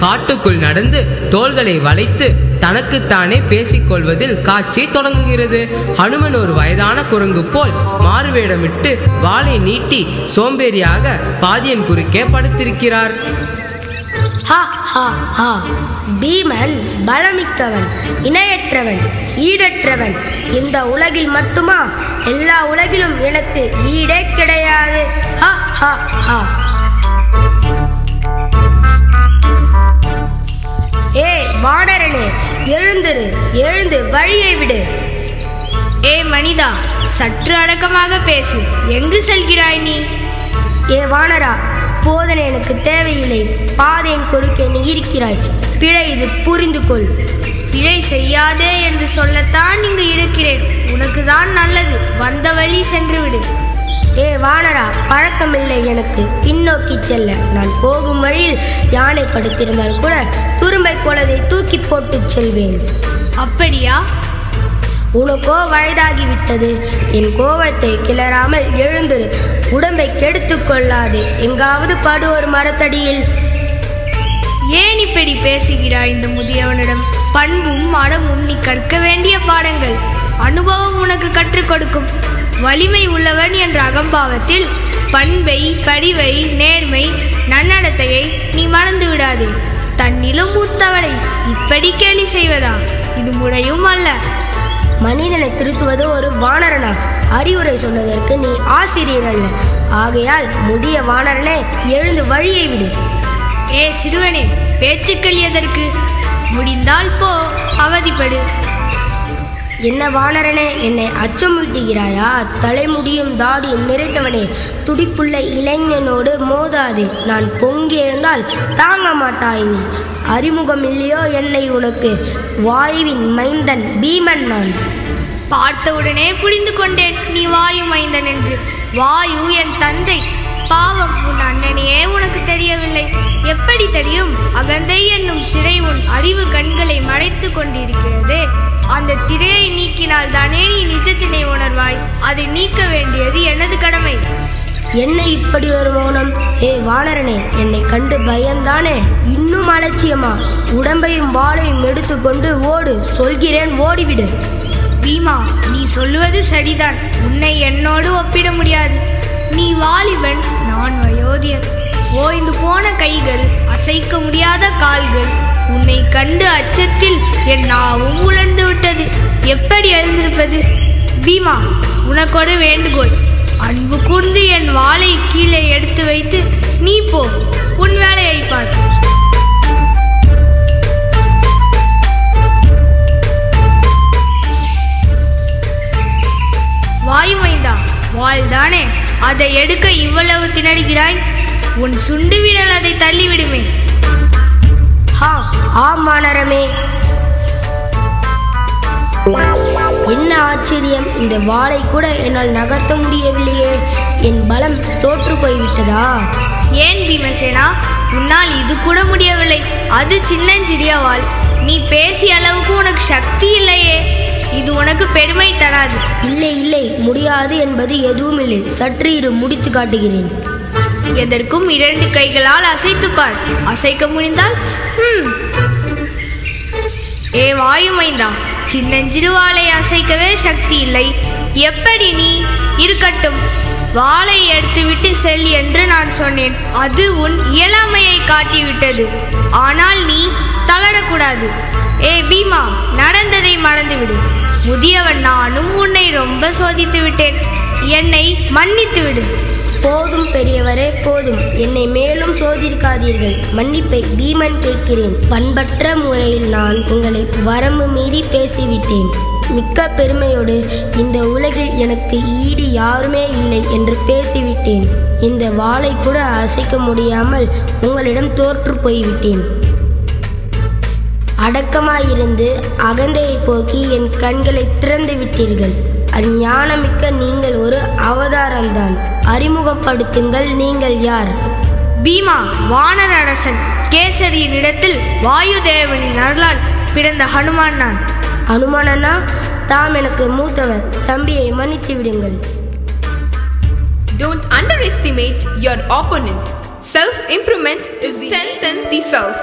காட்டுக்குள் நடந்து தோள்களை வளைத்து தனக்குத்தானே பேசிக்கொள்வதில் காட்சி தொடங்குகிறது. ஹனுமன் ஒரு வயதான குரங்கு போல் மாறுவேடமிட்டு வாளை நீட்டி சோம்பேறியாக பாதியின் குறுக்கே படுத்திருக்கிறார். பீமன் பலமிக்கவன், இணையற்றவன், ஈடற்றவன். இந்த உலகில் மட்டுமா? எல்லா உலகிலும் எனக்கு ஈடே கிடையாது. ஏ வானரனே, எழுந்திரு, எழுந்து வழியை விடு. ஏ மனிதா, சற்று அடக்கமாக பேசு. எங்கு செல்கிறாய் நீ? ஏ வானரா, போதனை எனக்கு தேவையில்லை. பாதையின் குறுக்கே நீ இருக்கிறாய். பிழை இது, புரிந்து கொள். பிழை செய்யாதே என்று சொல்லத்தான் இங்கு இருக்கிறேன். உனக்கு தான் நல்லது. வந்த வழி சென்று விடு. ஏ வானரா, பழக்கமில்லை எனக்கு பின்னோக்கி செல்ல. நான் போகும் வழியில் யானை படுத்திருந்தால் கூட துரும்பை போலதை தூக்கி போட்டு செல்வேன். அப்படியா? உனக்கோ வயதாகிவிட்டது. என் கோபத்தை கிளறாமல் எழுந்திரு. உடம்பை கெடுத்து கொள்ளாதே. எங்காவது படு ஒரு மரத்தடியில். ஏன் இப்படி பேசுகிறாய் இந்த முதியவனிடம்? பண்பும் மனமும் நீ கற்க வேண்டிய பாடங்கள். அனுபவம் உனக்கு கற்றுக் கொடுக்கும். வலிமை உள்ளவன் என்ற அகம்பாவத்தில் பண்பை, படிவை, நேர்மை, நன்னடத்தையை நீ மறந்து விடாதே. தன்னிலும் மூத்தவனை இப்படி கேலி செய்வதா? இது முறையும் அல்ல. மனிதனை திருத்துவது ஒரு வானரனா? அறிவுரை சொன்னதற்கு நீ ஆசிரியர் அல்ல. ஆகையால் முதிய வானரனே, எழுந்து வழியை விடு. ஏ சிறுவனே, பேச்சுக்கள் எதற்கு? முடிந்தால் போ, அவதிப்படு. என்ன வானரனே, என்னை அச்சமூட்டுகிறாயா? தலைமுடியும் தாடியும் நிறைத்தவனே, துடிப்புள்ள இளைஞனோடு மோதாதே. நான் பொங்கி எழுந்தால் தாங்க மாட்டாய் நீ. அறிமுகம் இல்லையோ என்னை உனக்கு? வாயுவின் மைந்தன் பீமன் நான். பார்த்தவுடனே புரிந்து கொண்டேன் நீ வாயு மைந்தன் என்று. வாயு என் தந்தை. பாவம், உன் அண்ணனையே உனக்கு தெரியவில்லை. எப்படி தெரியும்? அகந்தை என்னும் திரை உன் அறிவு கண்களை மறைத்து கொண்டிருக்கிறது. அந்த திரையை நீக்கினால் தானே நீ நிஜத்தினை உணர்வாய். அதை நீக்க வேண்டியது எனது கடமை. என்ன இப்படி ஒரு மௌனம்? ஏ வானரனே, என்னை கண்டு பயந்தானே? இன்னும் அலட்சியமா? உடம்பையும் வாளையும் எடுத்துக்கொண்டு ஓடு. சொல்கிறேன், ஓடிவிடு. பீமா, நீ சொல்லுவது சரிதான். உன்னை என்னோடு ஒப்பிட முடியாது. நீ வாலிபன், நான் வயோதியன். ஓய்ந்து போன கைகள், அசைக்க முடியாத கால்கள். உன்னை கண்டு அச்சத்தில் என் நாவும் உலர்ந்து விட்டது. எப்படி எழுந்திருப்பது? பீமா, உனக்கொரு வேண்டுகோள். அன்பு கூர்ந்து என் வாளை கீழே எடுத்து வைத்து நீ போ, உன் வேலையை பார். வாயு மைந்தா, வாள்தானே, அதை எடுக்க இவ்வளவு திணறுகிறாய்? உன் சுண்டு விரல் அதை தள்ளிவிடுமே. ஆமானரமே. என்ன ஆச்சரியம்! இந்த வாளை கூட என்னால் நகர்த்த முடியவில்லையே. என் பலம் தோற்று போய்விட்டதா? ஏன் பீமசேனா, உன்னால் இது கூட முடியவில்லை. அது சின்னஞ்சிறிய வாள். நீ பேசிய அளவுக்கு உனக்கு சக்தி இல்லையே. இது உனக்கு பெருமை தராது. இல்லை இல்லை, முடியாது என்பது எதுவும் இல்லை. சற்று இரு, முடித்து காட்டுகிறேன். எதற்கும் 2 கைகளால் அசைத்துப்பார். அசைக்க முடிந்தால் ஏ வாயு மைந்தா, சின்னஞ்சிறு வாளை அசைக்கவே சக்தி இல்லை. எப்படி நீ? இருக்கட்டும், வாளை எடுத்துவிட்டு செல் என்று நான் சொன்னேன். அது உன் இயலாமையை காட்டிவிட்டது. ஆனால் நீ தளரக்கூடாது. ஏ பீமா, நடந்ததை மறந்துவிடு. முதியவன் நானும் உன்னை ரொம்ப சோதித்து விட்டேன். என்னை மன்னித்து விடு. போதும் பெரியவரே, போதும். என்னை மேலும் சோதிக்காதீர்கள். மன்னிப்பை பீமன் கேட்கிறேன். பண்பற்ற முறையில் நான் உங்களை வரம்பு மீறி பேசிவிட்டேன். மிக்க பெருமையோடு இந்த உலகில் எனக்கு ஈடு யாருமே இல்லை என்று பேசிவிட்டேன். இந்த வாளை கூட அசைக்க முடியாமல் உங்களிடம் தோற்று போய்விட்டேன். அடக்கமாயிருந்து அகந்தையை போக்கி என் கண்களை திறந்து விட்டீர்கள். அஞ்ஞானமிக்க நீங்கள் ஒரு அவதாரம்தான். அறிமுகப்படுத்துங்கள், நீங்கள் யார்? பீமா, வானர அரசன் கேசரியின் இடத்தில் வாயுதேவனின் அருளால் பிறந்த ஹனுமான் நான். ஹனுமானனா? தாம் எனக்கு மூத்தவர். தம்பியை மன்னித்து விடுங்கள். Don't underestimate your opponent. Self-improvement is strengthen the self.